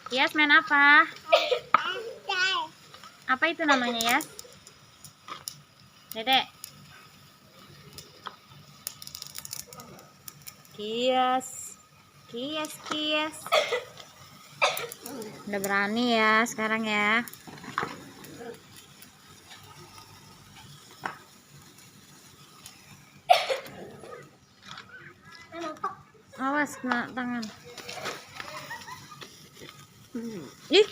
Yas main apa? Apa itu namanya, Yas? Dedek. Kias. Kias, kias. Udah berani ya sekarang ya. Awas kena tangan. Ih.